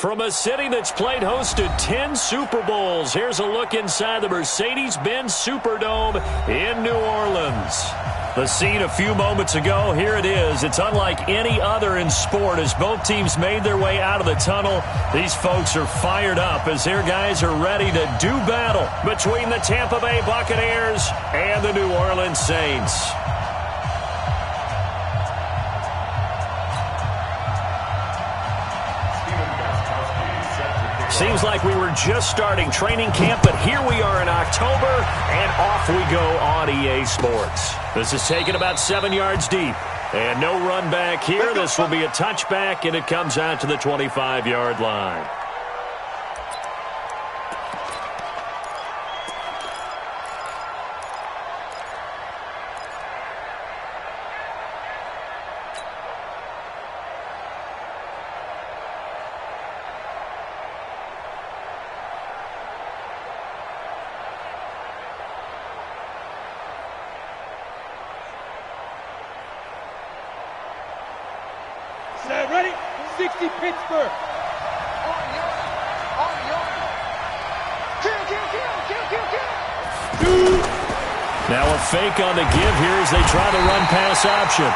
From a city that's played host to 10 Super Bowls, here's a look inside the Mercedes-Benz Superdome in New Orleans. The scene a few moments ago, here it is. It's unlike any other in sport as both teams made their way out of the tunnel. These folks are fired up as their guys are ready to do battle between the Tampa Bay Buccaneers and the New Orleans Saints. Seems like we were just starting training camp, but here we are in October, and off we go on EA Sports. This is taken about 7 yards deep, and no run back here. This will be a touchback, and it comes out to the 25-yard line. Ready? 60 Pittsburgh. Now a fake on the give here as they try the run pass option.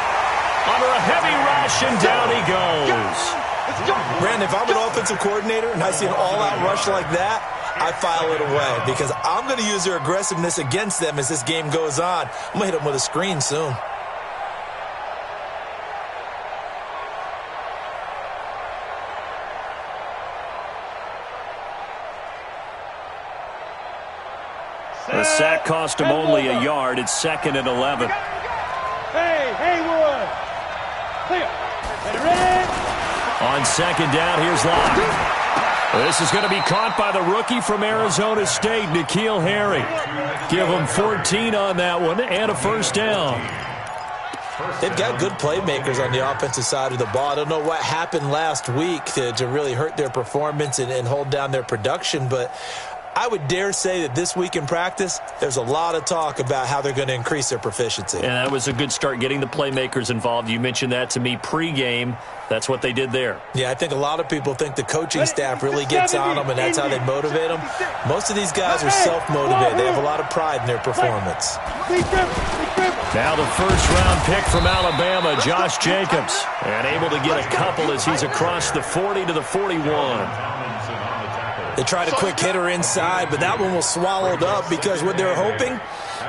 Under a heavy rush, and down he goes. Brandon, if I'm an offensive coordinator and I see an all-out rush like that, I file it away because I'm going to use their aggressiveness against them as this game goes on. I'm going to hit them with a screen soon. The sack cost him only a yard. It's 2nd and 11. Hey, Haywood. Clear. Ready? On 2nd down, here's Locke. This is going to be caught by the rookie from Arizona State, N'Keal Harry. Give him 14 on that one and a first down. They've got good playmakers on the offensive side of the ball. I don't know what happened last week to really hurt their performance and hold down their production, but I would dare say that this week in practice, there's a lot of talk about how they're going to increase their proficiency. And that was a good start, getting the playmakers involved. You mentioned that to me pregame. That's what they did there. Yeah, I think a lot of people think the coaching staff really gets on them, and that's how they motivate them. Most of these guys are self-motivated. They have a lot of pride in their performance. Now the first-round pick from Alabama, Josh Jacobs. And able to get a couple as he's across the 40 to the 41. They tried a quick hitter inside, but that one was swallowed up because what they're hoping,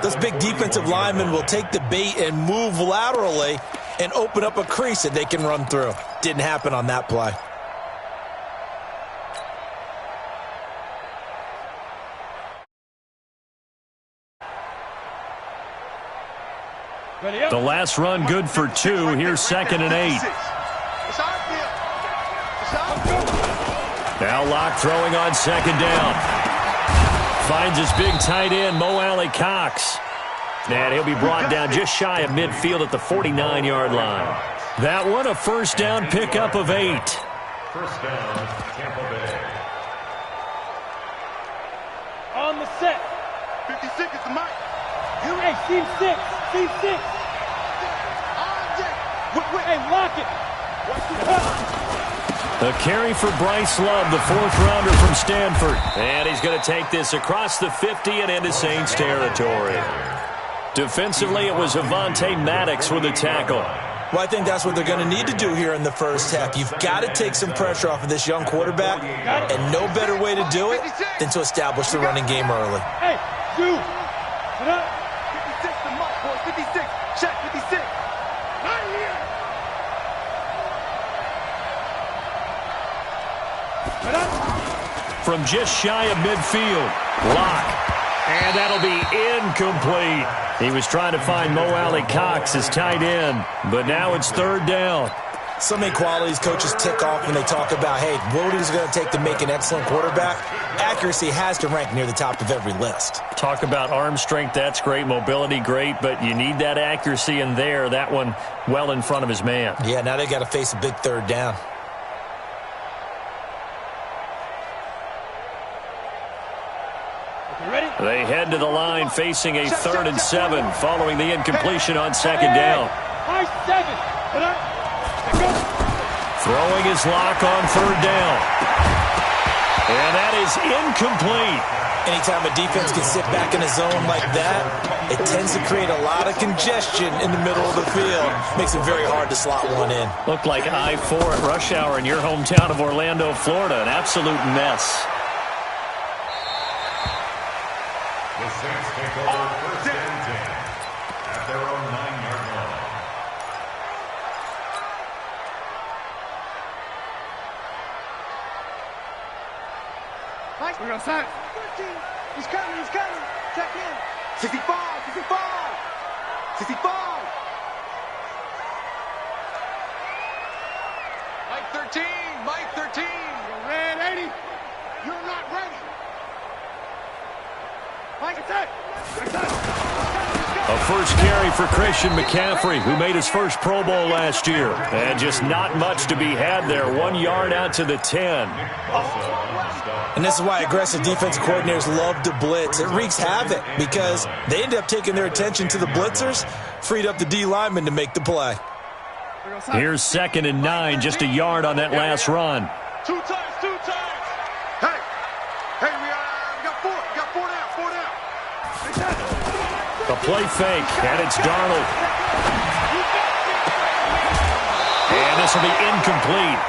those big defensive linemen will take the bait and move laterally and open up a crease that they can run through. Didn't happen on that play. The last run good for 2. Here's 2nd and 8. Now Locke throwing on 2nd down. Finds his big tight end, Mo Alley-Cox. And he'll be brought down just shy of midfield at the 49-yard line. That one, a first down pickup of 8. First down, Tampa Bay. On the set. 56 is the mic. Hey, team 6. Team 6. Hey, lock it. A carry for Bryce Love, the 4th-rounder from Stanford. And he's going to take this across the 50 and into Saints territory. Defensively, it was Avonte Maddox with the tackle. Well, I think that's what they're going to need to do here in the first half. You've got to take some pressure off of this young quarterback, and no better way to do it than to establish the running game early. Hey, you. 56 the mic, boy. 56. Check 56. Right here. From just shy of midfield, Locke. And that'll be incomplete. He was trying to find Mo Alley-Cox as tight end, but now it's 3rd down. So many qualities coaches tick off when they talk about, hey, what is it going to take to make an excellent quarterback? Accuracy has to rank near the top of every list. Talk about arm strength, that's great. Mobility, great, but you need that accuracy in there. That one well in front of his man. Yeah, now they got to face a big 3rd down. They head to the line facing a 3rd and 7 following the incompletion on 2nd down. Throwing his lock on third down. And that is incomplete. Anytime a defense can sit back in a zone like that, it tends to create a lot of congestion in the middle of the field. Makes it very hard to slot one in. Looked like I-4 at rush hour in your hometown of Orlando, Florida. An absolute mess. The Saints take over first and 10 at their own 9-yard line. We're going to sign. He's coming. Check in. 65. 65. Mike 13. You're red 80. You're not ready. Mike attack. A first carry for Christian McCaffrey, who made his first Pro Bowl last year. And just not much to be had there. 1 yard out to the 10. And this is why aggressive defensive coordinators love to blitz. It wreaks havoc because they end up taking their attention to the blitzers, freed up the D lineman to make the play. Here's 2nd and 9, just a yard on that last run. Two times. Hey, we got four now. The play fake, and it's Darnold. And this will be incomplete.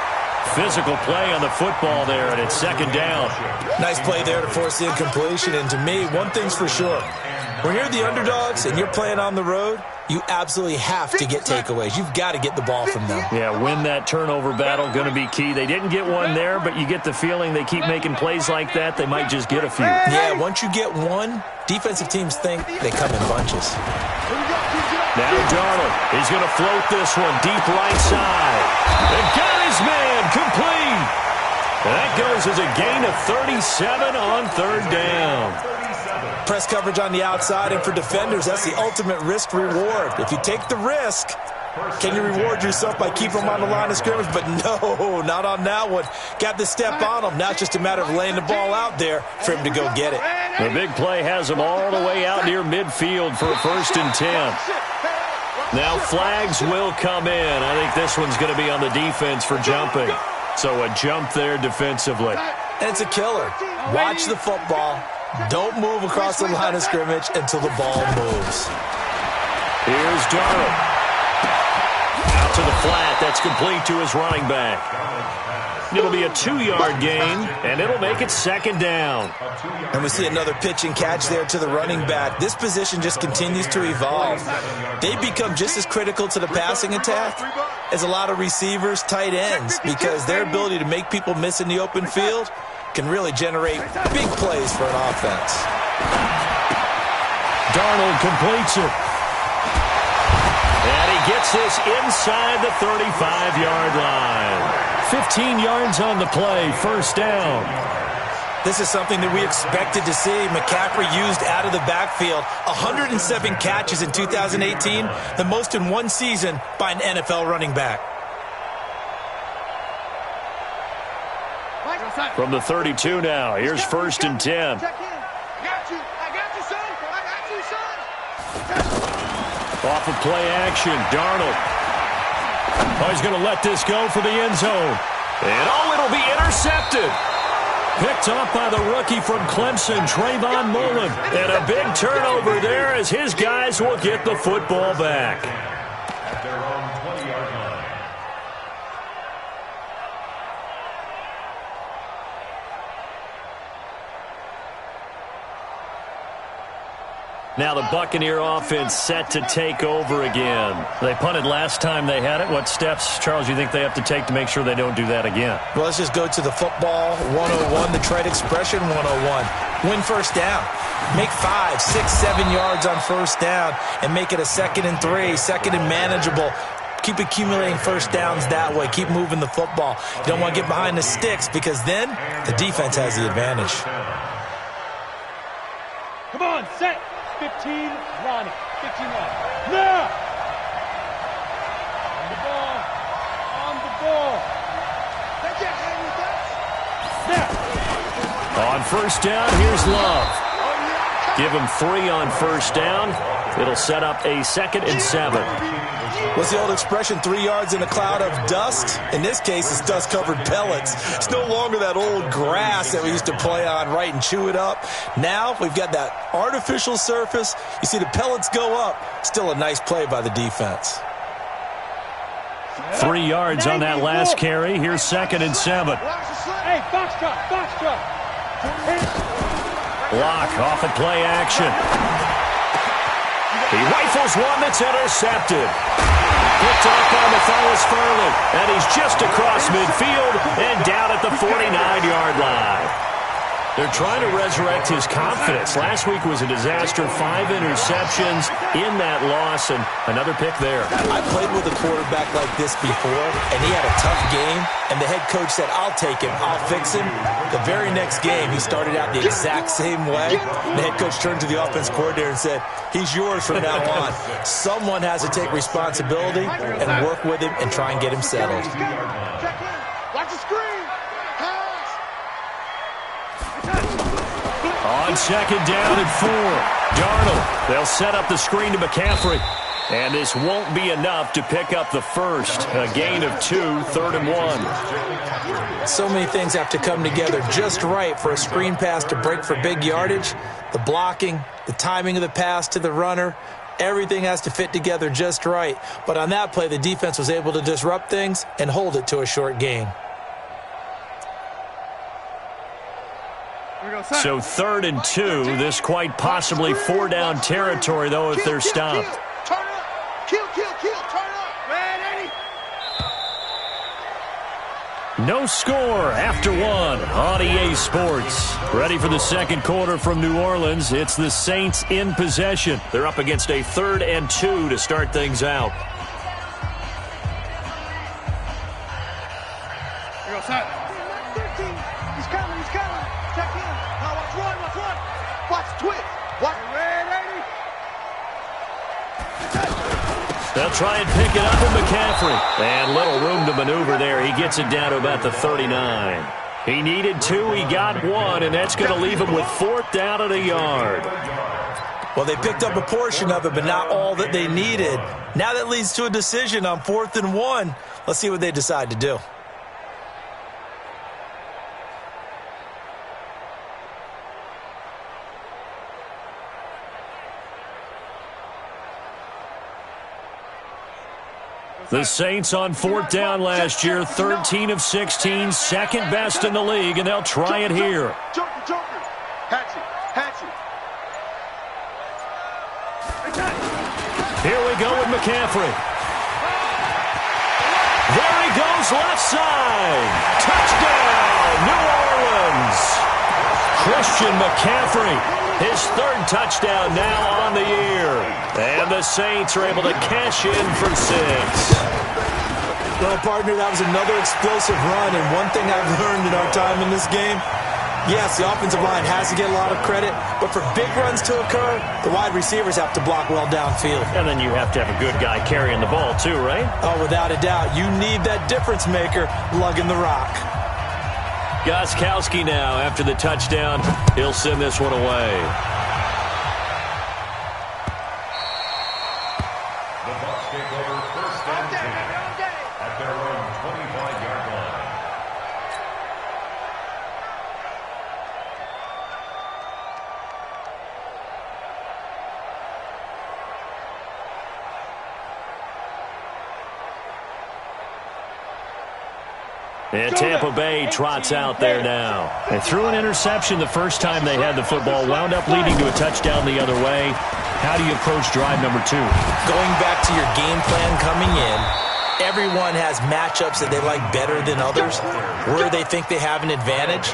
Physical play on the football there, and it's 2nd down. Nice play there to force the incompletion. And to me, one thing's for sure. When you're the underdogs and you're playing on the road, you absolutely have to get takeaways. You've got to get the ball from them. Yeah, win that turnover battle, going to be key. They didn't get one there, but you get the feeling they keep making plays like that, they might just get a few. Yeah, once you get one, defensive teams think they come in bunches. Now Darnold, he's going to float this one deep right side. And got his man, complete. That goes as a gain of 37 on 3rd down. Press coverage on the outside, and for defenders, that's the ultimate risk-reward. If you take the risk, can you reward yourself by keeping them on the line of scrimmage? But no, not on that one. Got the step on him. Now it's just a matter of laying the ball out there for him to go get it. The big play has him all the way out near midfield for a 1st and 10. Now flags will come in. I think this one's going to be on the defense for jumping. So a jump there defensively. And it's a killer. Watch the football. Don't move across the line of scrimmage until the ball moves. Here's Darnold. Out to the flat. That's complete to his running back. It'll be a 2-yard gain, and it'll make it 2nd down. And we see another pitch and catch there to the running back. This position just continues to evolve. They become just as critical to the passing attack as a lot of receivers, tight ends, because their ability to make people miss in the open field can really generate big plays for an offense. Darnold completes it. And he gets this inside the 35-yard line. 15 yards on the play, 1st down. This is something that we expected to see. McCaffrey used out of the backfield. 107 catches in 2018, the most in one season by an NFL running back. From the 32 now, here's 1st and 10. I got you, son. Off of play action, Darnold. Oh, he's going to let this go for the end zone. And it'll be intercepted. Picked off by the rookie from Clemson, Trayvon Mullen. And a big turnover there as his guys will get the football back. At their own 20-yard line. Now the Buccaneer offense set to take over again. They punted last time they had it. What steps, Charles, you think they have to take to make sure they don't do that again? Well, let's just go to the football 101, the trade expression 101. Win 1st down. Make 5, 6, 7 yards on 1st down and make it a 2nd and 3, 2nd and manageable. Keep accumulating 1st downs that way. Keep moving the football. You don't want to get behind the sticks because then the defense has the advantage. Come on, set. 15, Ronnie. 15 line. Now! On the ball. They can't hang with us. Now! On 1st down, here's Love. Give him 3 on 1st down. It'll set up a 2nd and 7. What's the old expression, 3 yards in a cloud of dust? In this case, it's dust-covered pellets. It's no longer that old grass that we used to play on, right, and chew it up. Now we've got that artificial surface. You see the pellets go up. Still a nice play by the defense. 3 yards on that last carry. Here's 2nd and 7. Hey, foxtrot, foxtrot. Block off of play action. He rifles one that's intercepted. Picked off by Matthias Farley, and he's just across midfield and down at the 49-yard line. They're trying to resurrect his confidence. Last week was a disaster. 5 interceptions in that loss, and another pick there. I played with a quarterback like this before, and he had a tough game, and the head coach said, I'll take him, I'll fix him. The very next game, he started out the exact same way. The head coach turned to the offense coordinator and said, he's yours from now on. Someone has to take responsibility and work with him and try and get him settled. Watch the screen. Pass. On 2nd down and 4. Darnold, they'll set up the screen to McCaffrey. And this won't be enough to pick up the first. A gain of 2, 3rd and 1. So many things have to come together just right for a screen pass to break for big yardage. The blocking, the timing of the pass to the runner, everything has to fit together just right. But on that play, the defense was able to disrupt things and hold it to a short gain. So 3rd and 2. This quite possibly 4-down territory, though, if they're stopped. Turn up. Kill, kill, kill. Turn up. Man, Eddie. No score after 1 on EA Sports. Ready for the second quarter from New Orleans. It's the Saints in possession. They're up against a 3rd and 2 to start things out. Here goes Sutton. 13. He's coming, he's coming. Check in. Now watch run, watch run. Watch twitch. Watch red, Eddie. They'll try and pick it up with McCaffrey. And little room to maneuver there. He gets it down to about the 39. He needed 2, he got 1, and that's going to leave him with 4th down at a yard. Well, they picked up a portion of it, but not all that they needed. Now that leads to a decision on 4th and 1. Let's see what they decide to do. The Saints on 4th down last year, 13 of 16, second best in the league, and they'll try it here. Joker, Joker. Hatchet, hatchet. Here we go with McCaffrey. There he goes, left side. Touchdown, New Orleans. Christian McCaffrey, his 3rd touchdown now on the year. And the Saints are able to cash in for 6. Well, partner, that was another explosive run, and one thing I've learned in our time in this game, yes, the offensive line has to get a lot of credit, but for big runs to occur, the wide receivers have to block well downfield. And then you have to have a good guy carrying the ball too, right? Oh, without a doubt. You need that difference maker lugging the rock. Gostkowski now after the touchdown. He'll send this one away. The Bucs take over 1st and 10 at their own 25-yard line. And Tampa Bay trots out there now. They threw an interception the first time they had the football, wound up leading to a touchdown the other way. How do you approach drive number 2? Going back to your game plan coming in, everyone has matchups that they like better than others, where they think they have an advantage.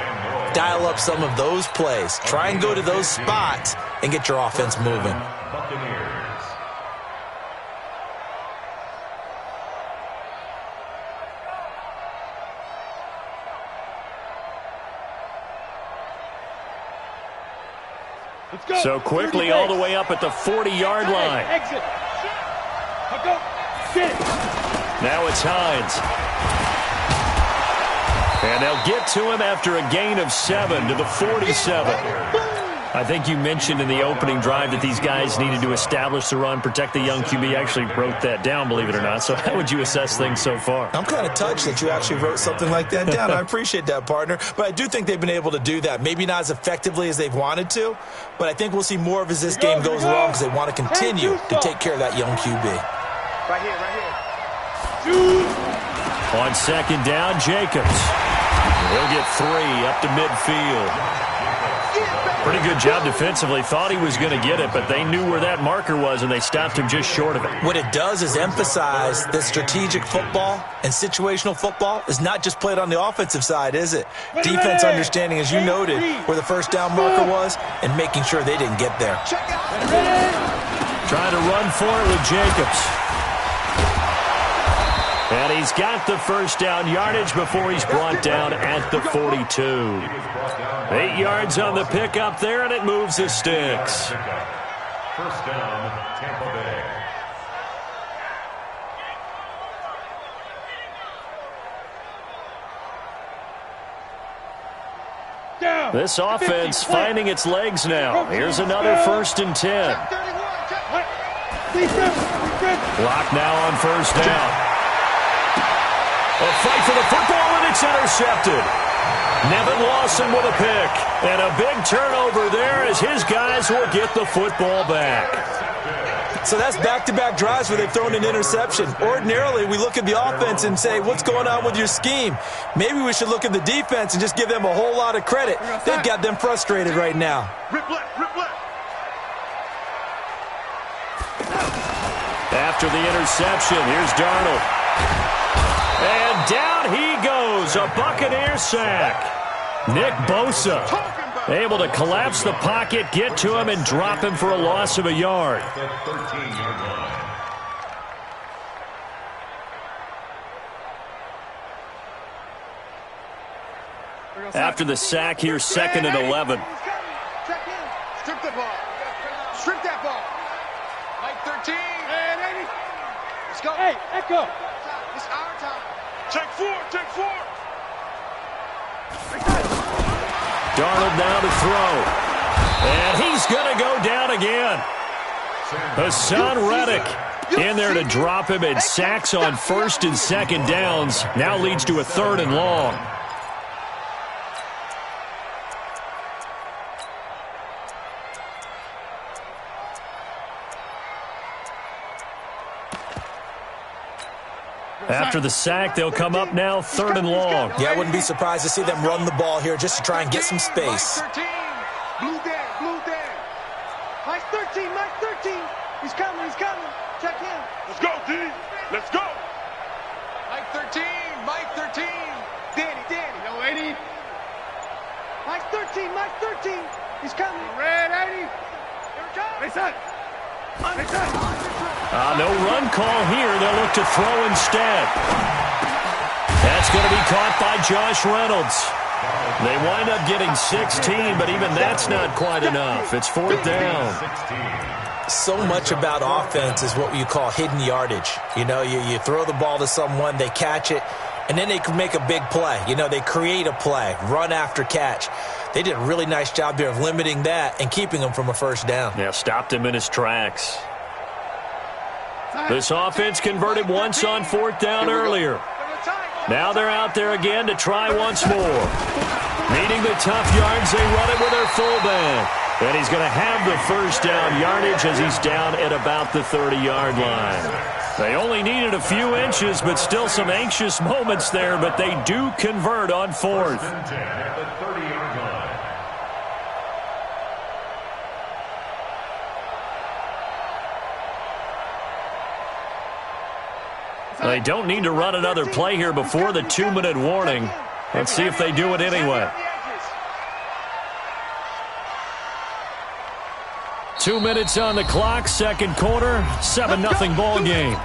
Dial up some of those plays. Try and go to those spots and get your offense moving. Buccaneers. Let's go. So quickly all the way up at the 40-yard line. Exit. I'll go. Get it. Now it's Hines. And they'll get to him after a gain of 7 to the 47. I think you mentioned in the opening drive that these guys needed to establish the run, protect the young QB. I actually wrote that down, believe it or not. So how would you assess things so far? I'm kind of touched that you actually wrote something like that down. I appreciate that, partner. But I do think they've been able to do that. Maybe not as effectively as they've wanted to, but I think we'll see more of as this game goes along because they want to continue to take care of that young QB. Right here. On second down, Jacobs. He'll get 3 up to midfield. Pretty good job defensively. Thought he was going to get it, but they knew where that marker was, and they stopped him just short of it. What it does is emphasize that strategic football and situational football is not just played on the offensive side, is it? Defense understanding, as you noted, where the first down marker was and making sure they didn't get there. Trying to run for it with Jacobs. And he's got the first down yardage before he's brought down at the 42. 8 yards on the pickup there, and it moves the sticks. First down, Tampa Bay. This offense finding its legs now. Here's another 1st and 10. Block now on first down. A fight for the football, and it's intercepted. Nevin Lawson with a pick. And a big turnover there as his guys will get the football back. So that's back-to-back drives where they've thrown an interception. Ordinarily, we look at the offense and say, what's going on with your scheme? Maybe we should look at the defense and just give them a whole lot of credit. They've got them frustrated right now. After the interception, here's Darnold. And down he goes, a Buccaneer sack. Nick Bosa able to collapse the pocket, get to him, and drop him for a loss of a yard. The 13-yard line. After the sack, here's 2nd and 11. Strip the ball. Strip that ball. Mike 13. Let's go. Hey, Echo. It's our time. Check 4. Check 4. Darnold now to throw. And he's going to go down again. Hassan Reddick in there to drop him, and sacks on 1st and 2nd downs. Now leads to a 3rd and long. After the sack, they'll come up now 3rd and long. Yeah, I wouldn't be surprised to see them run the ball here just to try and get some space. Blue there. Mike 13. He's coming. Check him. Let's go, D. Let's go. Mike 13. Danny. Yo, 80. Mike 13. He's coming. Red 80. Here it comes. Make that. No run call here. They'll look to throw instead. That's going to be caught by Josh Reynolds. They wind up getting 16, but even that's not quite enough. It's 4th down. So much about offense is what you call hidden yardage. You know, you throw the ball to someone, they catch it, and then they can make a big play. You know, they create a play, run after catch. They did a really nice job there of limiting that and keeping him from a 1st down. Yeah, stopped him in his tracks. This offense converted once on 4th down earlier. Now they're out there again to try once more. Needing the tough yards, they run it with their fullback. And he's going to have the 1st down yardage as he's down at about the 30-yard line. They only needed a few inches, but still some anxious moments there, but they do convert on 4th. First and 10 at the 30-yard line. They don't need to run another play here before the 2-minute warning. Let's see if they do it anyway. 2 minutes on the clock, 2nd quarter, 7-0 ball game.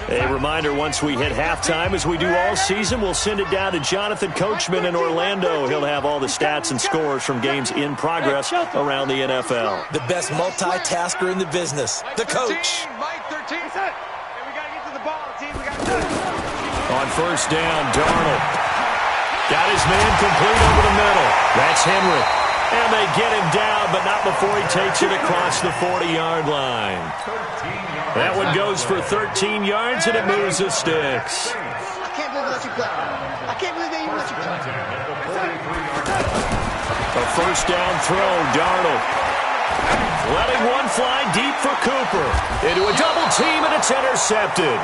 A reminder, once we hit halftime, as we do all season, we'll send it down to Jonathan Coachman in Orlando. He'll have all the stats and scores from games in progress around the NFL. The best multitasker in the business, the coach. Mike 13. We got to get to the ball, team. We got to. On 1st down, Darnold. Got his man complete over the middle. That's Henry. And they get him down, but not before he takes it across the 40-yard line. That one goes for 13 yards, and it moves the sticks. I can't believe they let you play. I can't believe they even let you play. A first down throw, Darnold. Letting one fly deep for Cooper. Into a double team, and it's intercepted.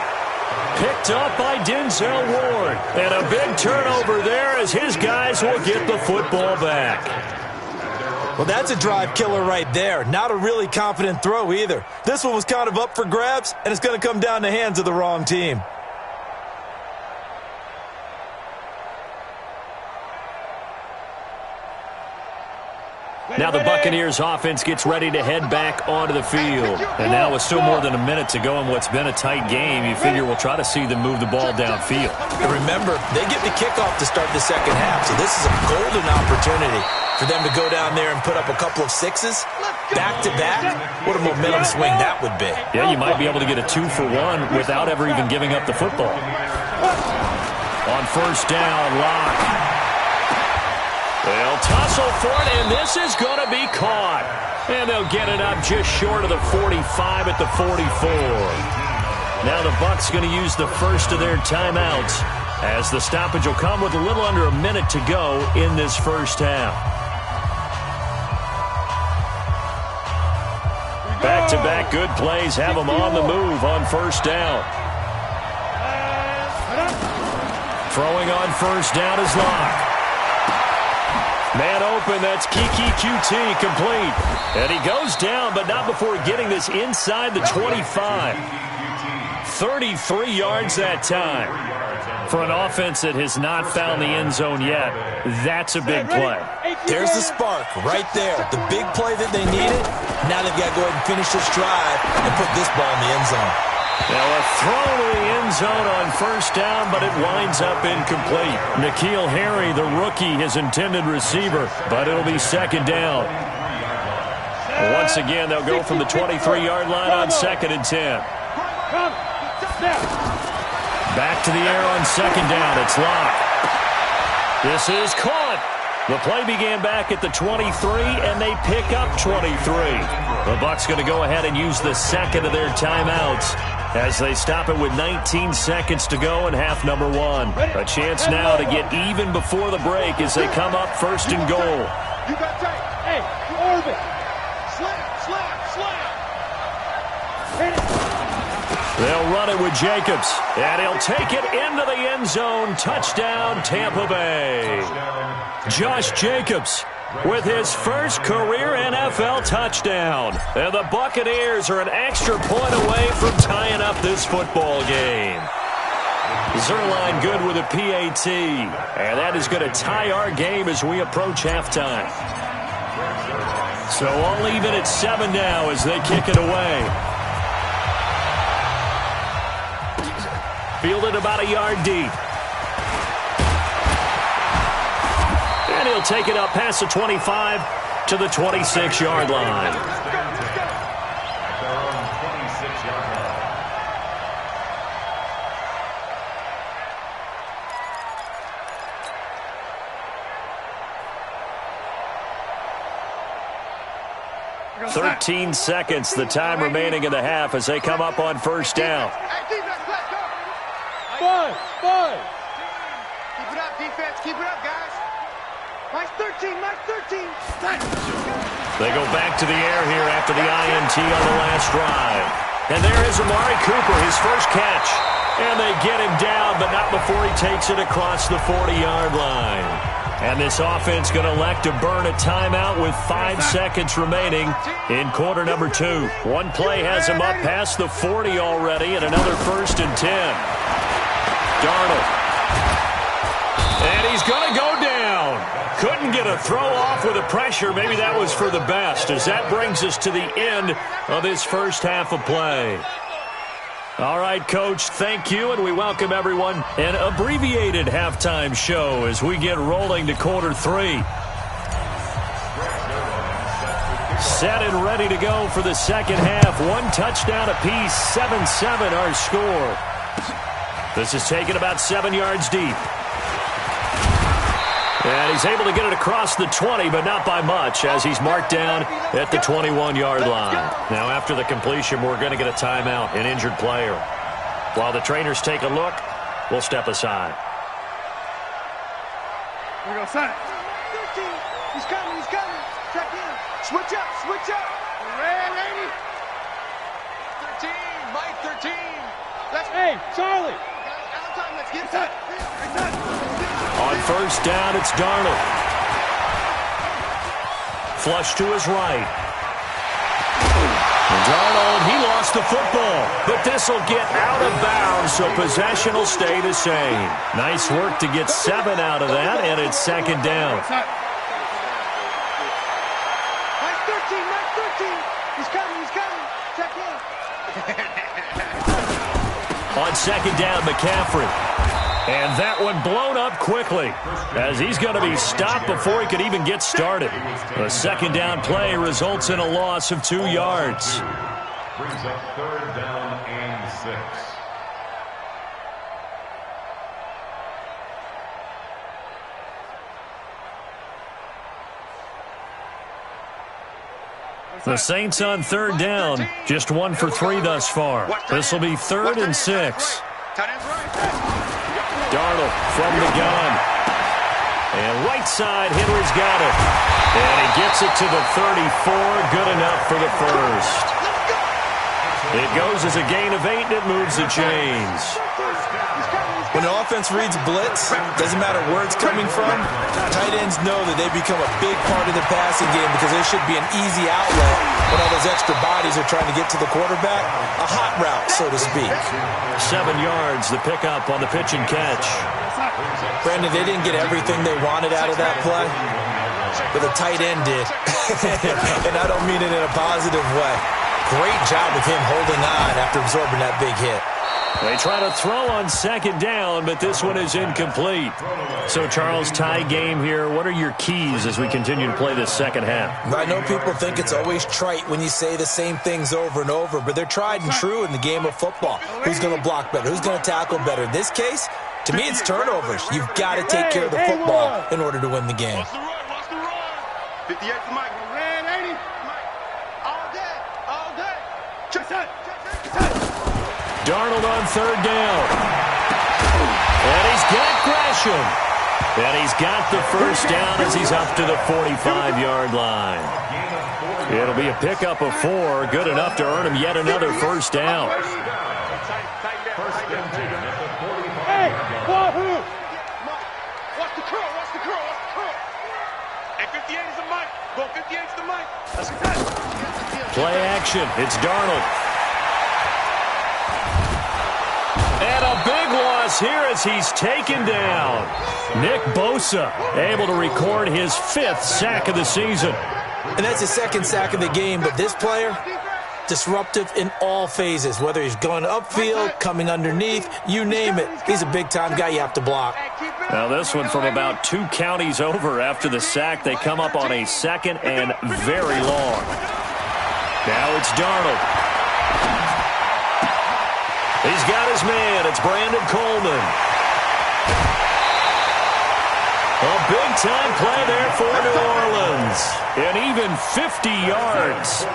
Picked up by Denzel Ward. And a big turnover there as his guys will get the football back. Well, that's a drive killer right there. Not a really confident throw either. This one was kind of up for grabs, and it's going to come down the hands of the wrong team. Now the Buccaneers offense gets ready to head back onto the field. And now with still more than a minute to go in what's been a tight game, you figure we'll try to see them move the ball downfield. And remember, they get the kickoff to start the second half, so this is a golden opportunity for them to go down there and put up a couple of sixes back-to-back. What a momentum swing that would be. Yeah, you might be able to get a 2-for-1 without ever even giving up the football. On first down, Locke. They'll tussle for it, and this is going to be caught. And they'll get it up just short of the 45 at the 44. Now the Bucs going to use the first of their timeouts as the stoppage will come with a little under a minute to go in this first half. Back-to-back good plays have them on the move on first down. Throwing on first down is Locke. Man open, that's Kiki QT complete. And he goes down, but not before getting this inside the 25. 33 yards that time. For an offense that has not found the end zone yet, that's a big play. There's the spark right there. The big play that they needed. Now they've got to go ahead and finish this drive and put this ball in the end zone. Now a throw to the end zone on first down, but it winds up incomplete. N'Keal Harry, the rookie, his intended receiver, but it'll be second down. Once again, they'll go from the 23-yard line on 2nd and 10. Back to the air on second down. It's Locke. This is caught. The play began back at the 23, and they pick up 23. The Bucs going to go ahead and use the second of their timeouts as they stop it with 19 seconds to go in half number one. A chance now to get even before the break as they come up first and goal. You got tight. Hey, orbit. Slam. Hit it. They'll run it with Jacobs, and he'll take it into the end zone. Touchdown, Tampa Bay. Josh Jacobs with his first career NFL touchdown. And the Buccaneers are an extra point away from tying up this football game. Zerline good with a PAT, and that is going to tie our game as we approach halftime. So all even at 7 now as they kick it away. Fielded about a yard deep. And he'll take it up past the 25 to the 26-yard line. Go 13 seconds, the time remaining in the half as they come up on first down. Five. Keep it up, defense. Keep it up, guys. Mike 13. They go back to the air here after the INT on the last drive. And there is Amari Cooper, his first catch. And they get him down, but not before he takes it across the 40-yard line. And this offense going to elect to burn a timeout with 5 seconds remaining in quarter number 2. One play has him up past the 40 already, and another 1st and 10. Darnold. And he's going to go down. Couldn't get a throw off with the pressure. Maybe that was for the best, as that brings us to the end of this first half of play. All right, Coach, thank you, and we welcome everyone. An abbreviated halftime show as we get rolling to quarter 3. Set and ready to go for the second half. 1 touchdown apiece, 7-7 our score. This is taken about 7 yards deep. And he's able to get it across the 20, but not by much, as he's marked down at the 21-yard line. Now, after the completion, we're going to get a timeout, an injured player. While the trainers take a look, we'll step aside. Here we go, son. 13. He's coming, he's coming. Check in. Switch up, switch up. Red, lady. 13, Mike 13. Hey, Charlie. Time, let's get Son. On first down, it's Darnold. Flush to his right. And Darnold, he lost the football. But this will get out of bounds, so possession will stay the same. Nice work to get 7 out of that, and it's second down. Mike 13, Mike 13. He's coming, he's coming. Check in. On second down, McCaffrey. And that one blown up quickly, as he's going to be stopped before he could even get started. A second down play results in a loss of 2 yards. Brings up third down and 6. The Saints on third down, just 1 for 3 thus far. This will be 3rd and 6. Darnold from the gun. And right side, Henry's got it. And he gets it to the 34, good enough for the first. It goes as a gain of 8, and it moves the chains. When an offense reads blitz, doesn't matter where it's coming from, tight ends know that they become a big part of the passing game because there should be an easy outlet when all those extra bodies are trying to get to the quarterback. A hot route, so to speak. 7 yards, the pickup on the pitch and catch. Brandon, they didn't get everything they wanted out of that play, but the tight end did. And I don't mean it in a positive way. Great job of him holding on after absorbing that big hit. They try to throw on second down, but this one is incomplete. So, Charles, tie game here. What are your keys as we continue to play this second half? I know people think it's always trite when you say the same things over and over, but they're tried and true in the game of football. Who's going to block better? Who's going to tackle better? In this case, to me, it's turnovers. You've got to take care of the football in order to win the game. Watch the run, watch the run. 58 to Mike. Red 80. Mike. All day, all day. Check that. Darnold on third down. And he's got Gresham. And he's got the first down as he's up to the 45-yard line. It'll be a pickup of 4, good enough to earn him yet another first down. Hey, Wahoo! Watch the curl, watch the curl, watch the curl. And 58 is the Mike. Go 58 is the Mike. Let's get that. Play action. It's Darnold. And a big loss here as he's taken down. Nick Bosa able to record his 5th sack of the season. And that's his 2nd sack of the game, but this player, disruptive in all phases, whether he's going upfield, coming underneath, you name it. He's a big-time guy you have to block. Now this one from about 2 counties over after the sack. They come up on a 2nd and very long. Now it's Darnold. He's got his man. It's Brandon Coleman. A big-time play there for New Orleans. And even 50 yards.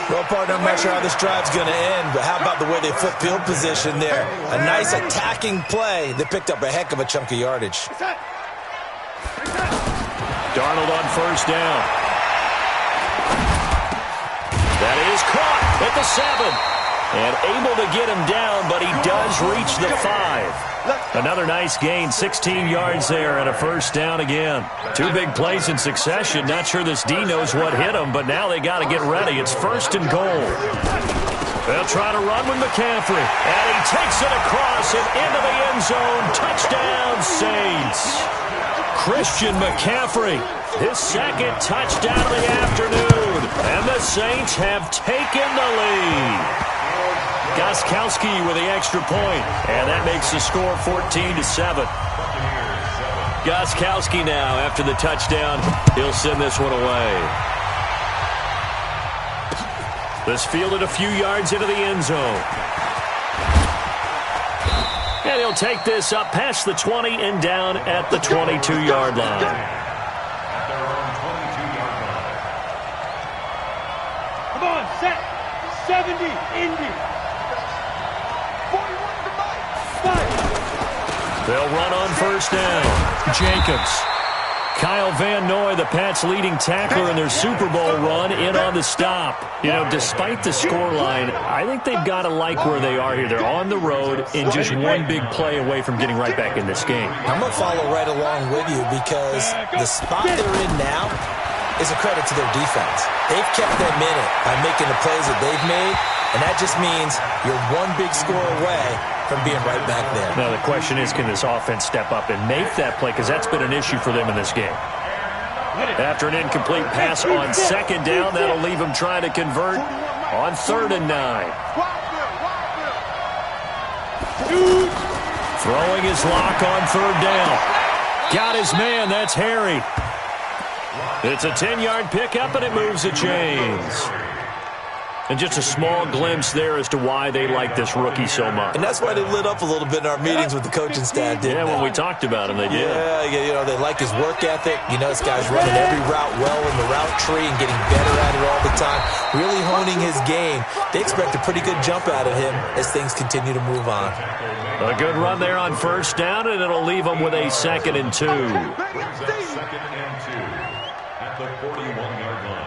Well, partner, I'm not sure how this drive's going to end, but how about the way they flip field position there? A nice attacking play that picked up a heck of a chunk of yardage. Darnold on first down. That is caught at the 7. And able to get him down, but he does reach the 5. Another nice gain, 16 yards there, and a first down again. 2 big plays in succession. Not sure this D knows what hit him, but now they got to get ready. It's 1st and goal. They'll try to run with McCaffrey. And he takes it across and into the end zone. Touchdown, Saints. Christian McCaffrey, his 2nd touchdown of the afternoon. And the Saints have taken the lead. Gostkowski with the extra point, and that makes the score 14-7. Gostkowski now, after the touchdown, he'll send this one away. This fielded a few yards into the end zone. And he'll take this up past the 20 and down at the 22-yard line. At their own 22-yard line. Come on, set. 70, Indy. 41 to Mike. 5. They'll run on first down. Jacobs. Kyle Van Noy, the Pats' leading tackler in their Super Bowl run, in on the stop. You know, despite the scoreline, I think they've got to like where they are here. They're on the road and just one big play away from getting right back in this game. I'm going to follow right along with you because the spot they're in now is a credit to their defense. They've kept them in it by making the plays that they've made, and that just means you're one big score away from being right back there. Now, the question is, can this offense step up and make that play? Because that's been an issue for them in this game. After an incomplete pass on second down, that'll leave them trying to convert on 3rd and 9. Throwing his lock on 3rd down. Got his man. That's Harry. It's a 10-yard pickup, and it moves the chains. And just a small glimpse there as to why they like this rookie so much. And that's why they lit up a little bit in our meetings with the coaching staff, didn't they? When we talked about him, they did. Yeah, you know, they like his work ethic. You know, this guy's running every route well in the route tree and getting better at it all the time, really honing his game. They expect a pretty good jump out of him as things continue to move on. A good run there on first down, and it'll leave them with a 2nd and 2. Brings up 2nd and 2 at the 41-yard line.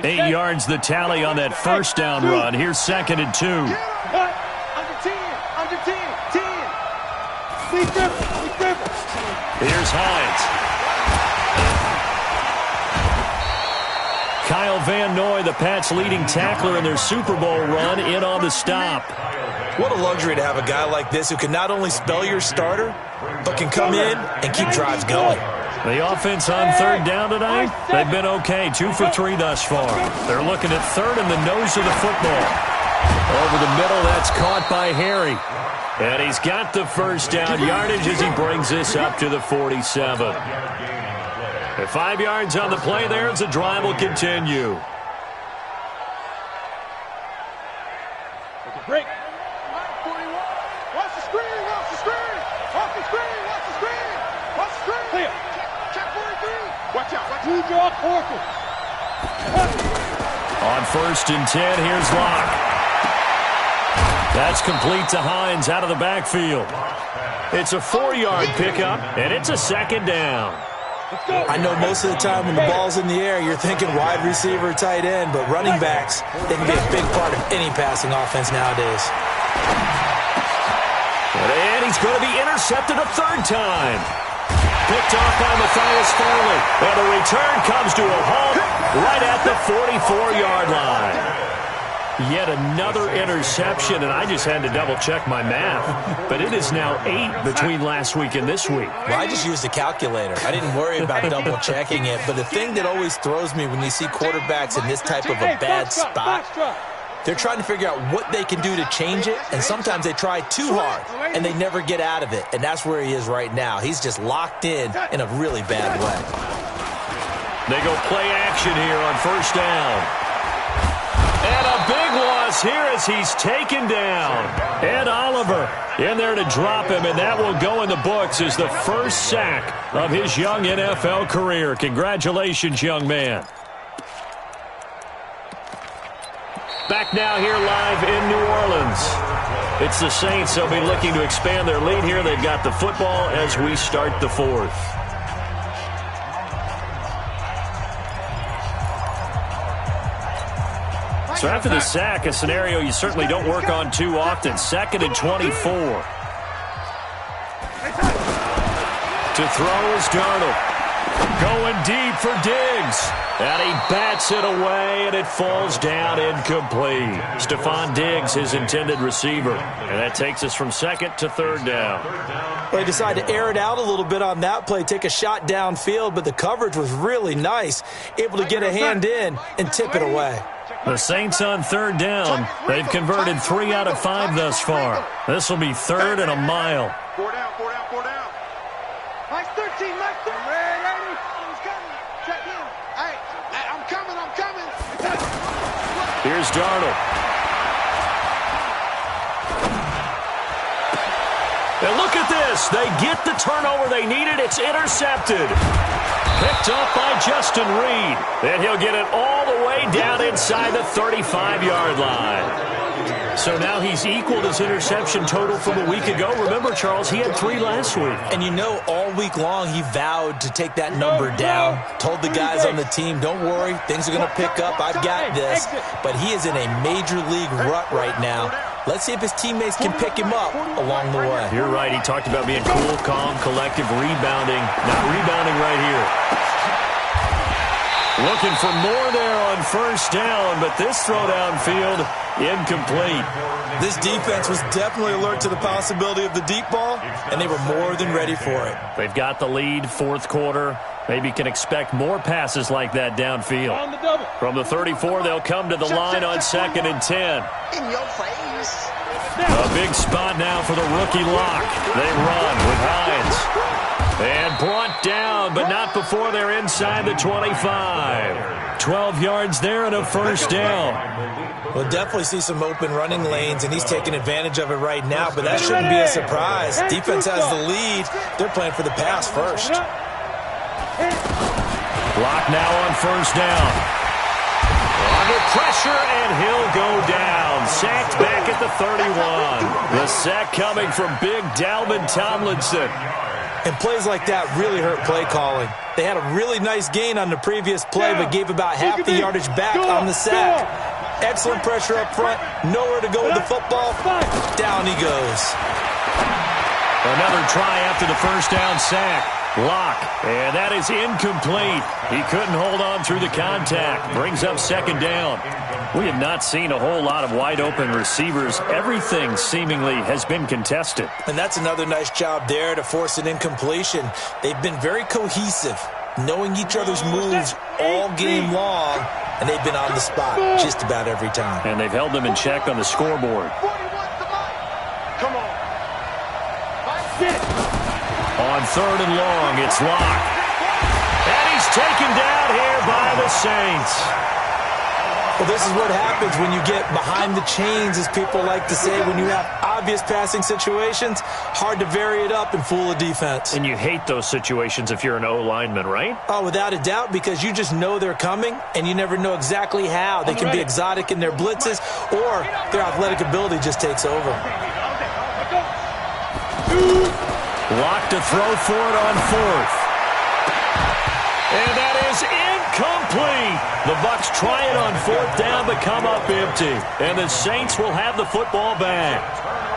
8 yards the tally on that first down run. Here's 2nd and 2. Under 10, under 10, 10. Lead dribble. Here's Hines. Kyle Van Noy, the Pats' leading tackler in their Super Bowl run, in on the stop. What a luxury to have a guy like this who can not only spell your starter, but can come in and keep drives going. The offense on 3rd down tonight, they've been okay, 2 for 3 thus far. They're looking at 3rd and the nose of the football. Over the middle, that's caught by Harry. And he's got the first down yardage as he brings this up to the 47. At 5 yards on the play there, as the drive will continue. Break. 41. Watch the screen, watch the screen. Watch the screen, watch the screen. Watch the screen. Clear. Check 43. Watch out, watch Blue draw, Corker. On 1st and 10, here's Locke. That's complete to Hines out of the backfield. It's a 4-yard pickup, and it's a 2nd down. I know most of the time when the ball's in the air, you're thinking wide receiver, tight end, but running backs, they can be a big part of any passing offense nowadays. And he's going to be intercepted a 3rd time. Picked off by Matthias Farley. And the return comes to a halt right at the 44-yard line. Yet another interception, and I just had to double-check my math. But it is now 8 between last week and this week. Well, I just used a calculator. I didn't worry about double-checking it. But the thing that always throws me when you see quarterbacks in this type of a bad spot, they're trying to figure out what they can do to change it, and sometimes they try too hard, and they never get out of it. And that's where he is right now. He's just locked in a really bad way. They go play action here on 1st down. And a big loss here as he's taken down. Ed Oliver in there to drop him, and that will go in the books as the first sack of his young NFL career. Congratulations, young man. Back now here live in New Orleans. It's the Saints. They'll be looking to expand their lead here. They've got the football as we start the 4th. So after the sack, a scenario you certainly don't work on too often. 2nd and 24. To throw is Darnold. Going deep for Diggs. And he bats it away, and it falls down incomplete. Stephon Diggs, his intended receiver. And that takes us from 2nd to 3rd down. Well, he decided to air it out a little bit on that play, take a shot downfield, but the coverage was really nice. Able to get a hand in and tip it away. The Saints on 3rd down. They've converted 3 out of 5 thus far. This will be 3rd and a mile. 4 down, 4 down, 4 down. Mike 13, Mike 13. He's coming. Check in. Hey, I'm coming, I'm coming. Here's Darnold. And look at this. They get the turnover they needed. It's intercepted. Picked up by Justin Reed. And he'll get it all the way down inside the 35-yard line. So now he's equaled his interception total from a week ago. Remember, Charles, he had 3 last week. And you know, all week long he vowed to take that number down. Told the guys on the team, don't worry, things are going to pick up. I've got this. But he is in a major league rut right now. Let's see if his teammates can pick him up along the way. You're right. He talked about being cool, calm, collective, rebounding. Not rebounding right here. Looking for more there on first down, but this throw downfield, incomplete. This defense was definitely alert to the possibility of the deep ball, and they were more than ready for it. They've got the lead, fourth quarter. Maybe can expect more passes like that downfield. From the 34, they'll come to the line on 2nd and 10. In your face. A big spot now for the rookie lock. They run with Hines. And brought down, but not before they're inside the 25. 12 yards there and a first down. We'll definitely see some open running lanes, and he's taking advantage of it right now, but that shouldn't be a surprise. Defense has the lead. They're playing for the pass first. Block now on first down. Under pressure, and he'll go down. Sacked back at the 31. The sack coming from big Dalvin Tomlinson. And plays like that really hurt play calling. They had a really nice gain on the previous play, but gave about half the yardage back on the sack. Excellent pressure up front. Nowhere to go with the football. Down he goes. Another try after the first down sack. Lock, and that is incomplete. He couldn't hold on through the contact. Brings up second down. We have not seen a whole lot of wide-open receivers. Everything seemingly has been contested. And that's another nice job there to force an incompletion. They've been very cohesive, knowing each other's moves all game long, and they've been on the spot just about every time. And they've held them in check on the scoreboard. Come on. On 3rd and long, it's Lock. And he's taken down here by the Saints. Well, this is what happens when you get behind the chains, as people like to say, when you have obvious passing situations. Hard to vary it up and fool a defense. And you hate those situations if you're an O-lineman, right? Oh, without a doubt, because you just know they're coming, and you never know exactly how. They can be exotic in their blitzes, or their athletic ability just takes over. Lock to throw for it on 4th. And that is incomplete. The Bucs try it on 4th down, but come up empty. And the Saints will have the football back.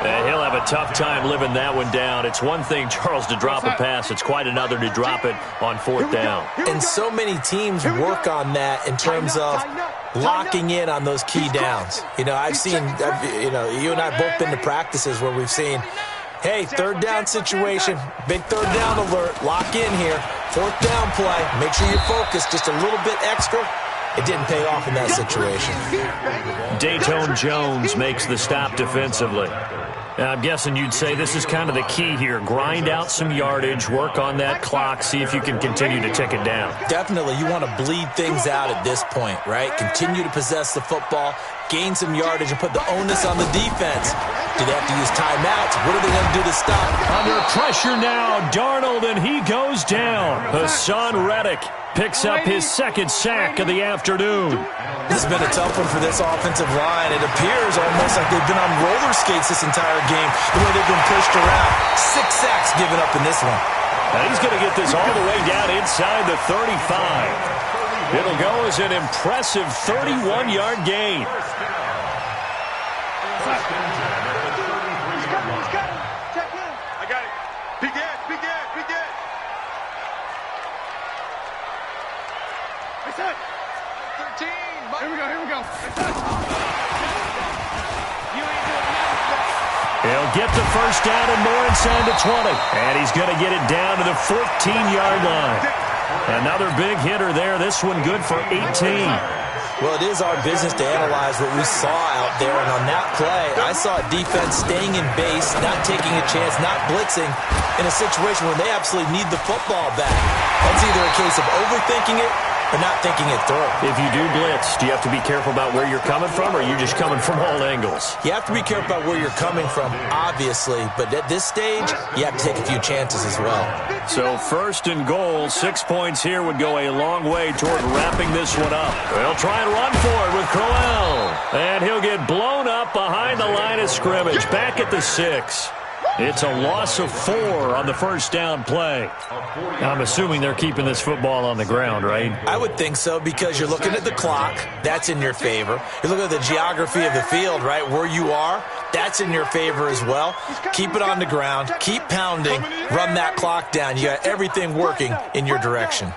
And he'll have a tough time living that one down. It's one thing, Charles, to drop a pass. It's quite another to drop it on 4th down. And so many teams work on that in terms of locking in on those key downs. You know, you and I both been to practices where we've seen, hey, 3rd down situation, big 3rd down alert, lock in here, 4th down play, make sure you focus just a little bit extra. It didn't pay off in that situation. Dayton Jones makes the stop defensively. Now, I'm guessing you'd say this is kind of the key here. Grind out some yardage, work on that clock, see if you can continue to tick it down. Definitely. You want to bleed things out at this point, right? Continue to possess the football, gain some yardage, and put the onus on the defense. Do they have to use timeouts? What are they going to do to stop? Under pressure now, Darnold, and he goes down. Hassan Reddick picks up his 2nd sack of the afternoon. This has been a tough one for this offensive line. It appears almost like they've been on roller skates this entire game, the way they've been pushed around. 6 sacks given up in this one. And he's going to get this all the way down inside the 35. It'll go as an impressive 31-yard gain. I got it. Big Ed. I said 13. Here we go. He'll get the first down and more inside the 20. And he's going to get it down to the 14-yard line. Another big hitter there. This one good for 18. Well, it is our business to analyze what we saw out there. And on that play, I saw a defense staying in base, not taking a chance, not blitzing in a situation where they absolutely need the football back. That's either a case of overthinking it but not thinking it through. If you do blitz, do you have to be careful about where you're coming from, or are you just coming from all angles? You have to be careful about where you're coming from, obviously, but at this stage, you have to take a few chances as well. So 1st and goal, 6 points here would go a long way toward wrapping this one up. They'll try and run for it with Crowell. And he'll get blown up behind the line of scrimmage, back at the 6. It's a loss of 4 on the first down play. I'm assuming they're keeping this football on the ground, right? I would think so, because you're looking at the clock. That's in your favor. You're looking at the geography of the field, right? Where you are, that's in your favor as well. Keep it on the ground. Keep pounding. Run that clock down. You got everything working in your direction.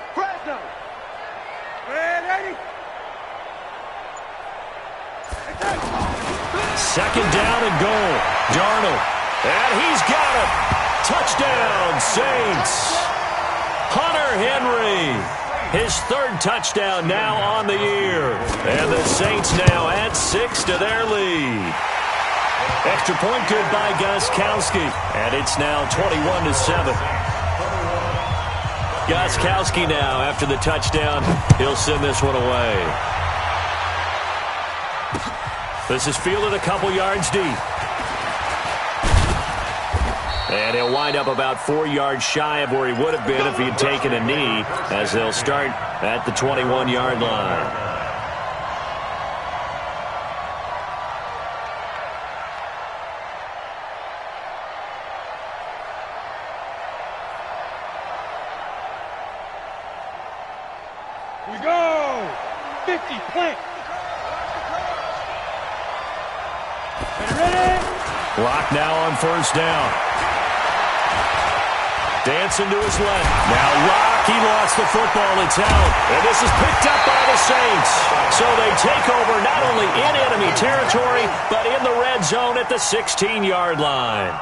Second down and goal. Darnold. And he's got it. Touchdown, Saints. Hunter Henry. His 3rd touchdown now on the year. And the Saints now add 6 to their lead. Extra point good by Gostkowski. And it's now 21-7. Gostkowski now, after the touchdown, he'll send this one away. This is fielded a couple yards deep. And he'll wind up about 4 yards shy of where he would have been if he had taken a knee, as they'll start at the 21-yard line. Here we go. 50, plant. Ready? Clock now on first down. Dancing to his left. Now Locke, he lost the football. It's out. And this is picked up by the Saints. So they take over not only in enemy territory, but in the red zone at the 16-yard line.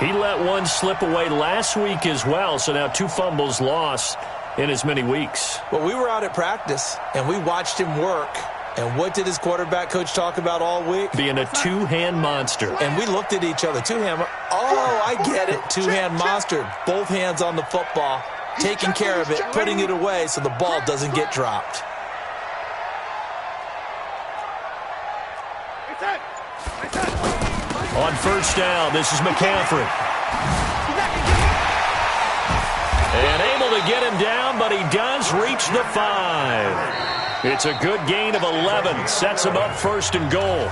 He let one slip away last week as well, so now 2 fumbles lost in as many weeks. Well, we were out at practice, and we watched him work. And what did his quarterback coach talk about all week? Being a 2-hand monster. And we looked at each other. 2-hand. Oh, I get it. 2-hand monster. Both hands on the football, taking care of it, putting it away so the ball doesn't get dropped. On first down, this is McCaffrey. And able to get him down, but he does reach the 5. It's a good gain of 11. Sets him up 1st and goal.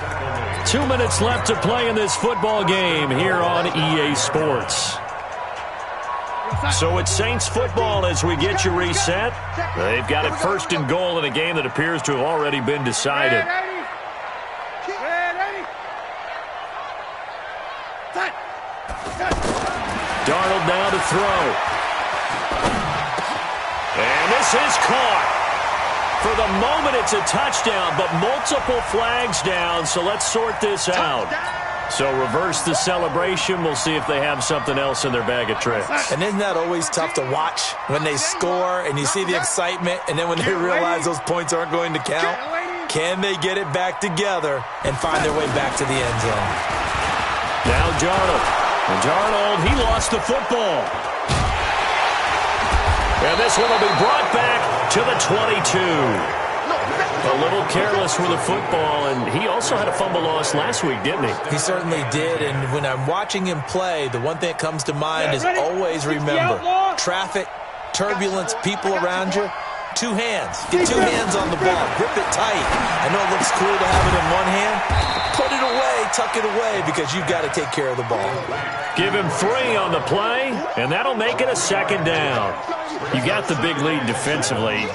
2 minutes left to play in this football game here on EA Sports. So it's Saints football as we get you reset. They've got it 1st and goal in a game that appears to have already been decided. Darnold now to throw. And this is caught. For the moment, it's a touchdown, but multiple flags down, so let's sort this out. So reverse the celebration. We'll see if they have something else in their bag of tricks. And isn't that always tough to watch when they score and you see the excitement, and then when they realize those points aren't going to count? Can they get it back together and find their way back to the end zone? Now Darnold. And Darnold, he lost the football. And this one will be brought back to the 22. A little careless with the football, and he also had a fumble loss last week, didn't he? He certainly did, and when I'm watching him play, the one thing that comes to mind is always remember, traffic, turbulence, people around you, 2 hands. Get 2 hands on the ball. Grip it tight. I know it looks cool to have it in one hand. Put it away, tuck it away, because you've got to take care of the ball. Give him 3 on the play, and that'll make it a 2nd down. You got the big lead defensively,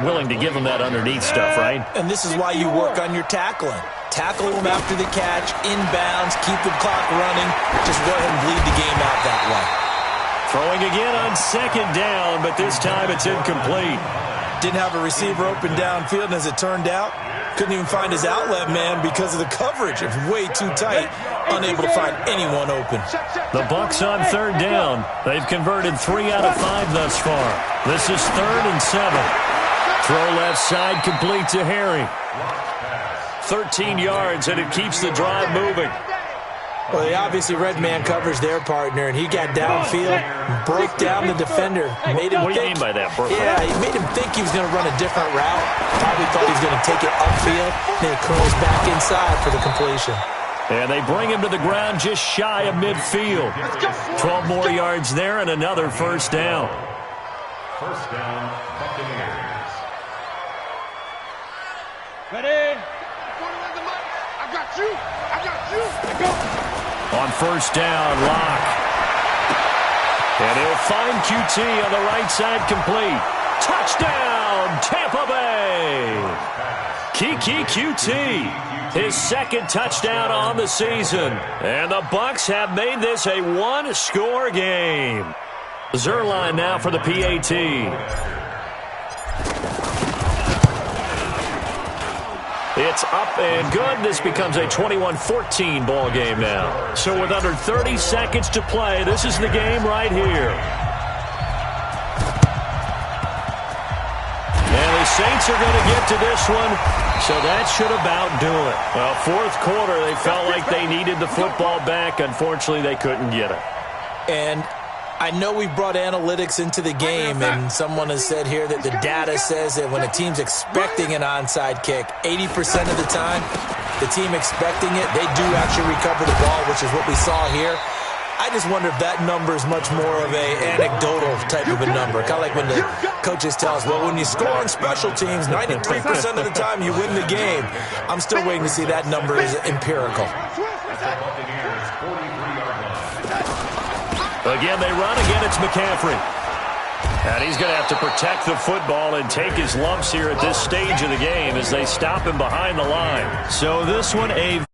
willing to give him that underneath stuff, right? And this is why you work on your tackling. Tackle them after the catch, inbounds, keep the clock running. Just go ahead and bleed the game out that way. Throwing again on 2nd down, but this time it's incomplete. Didn't have a receiver open downfield, and as it turned out, couldn't even find his outlet man because of the coverage. It was way too tight, unable to find anyone open. The Bucs on 3rd down. They've converted 3 out of 5 thus far. This is 3rd and 7. Throw left side complete to Harry. 13 yards, and it keeps the drive moving. Well, they obviously read man coverage their partner, and he got downfield, broke down the defender. Made him what do you mean by that, Bert? Yeah, he made him think he was going to run a different route. Probably thought he was going to take it upfield. Then he curls back inside for the completion. And they bring him to the ground just shy of midfield. 12 more yards there and another first down. First down, Buccaneers. Ready? I got you. I got you. Go. On first down, Locke. And he'll find QT on the right side complete. Touchdown, Tampa Bay. Kiki QT, his second touchdown on the season. And the Bucs have made this a one-score game. Zerline now for the PAT. It's up and good. This becomes a 21-14 ball game now. So with under 30 seconds to play, this is the game right here. And the Saints are going to get to this one, so that should about do it. Well, fourth quarter, they felt like they needed the football back. Unfortunately, they couldn't get it. And I know we brought analytics into the game, and someone has said here that the data says that when a team's expecting an onside kick, 80% of the time, the team expecting it, they do actually recover the ball, which is what we saw here. I just wonder if that number is much more of an anecdotal type of a number. Kind of like when the coaches tell us, well, when you score on special teams, 93% of the time you win the game. I'm still waiting to see that number is empirical. Again, they run. Again, it's McCaffrey. And he's going to have to protect the football and take his lumps here at this stage of the game as they stop him behind the line. So this one, a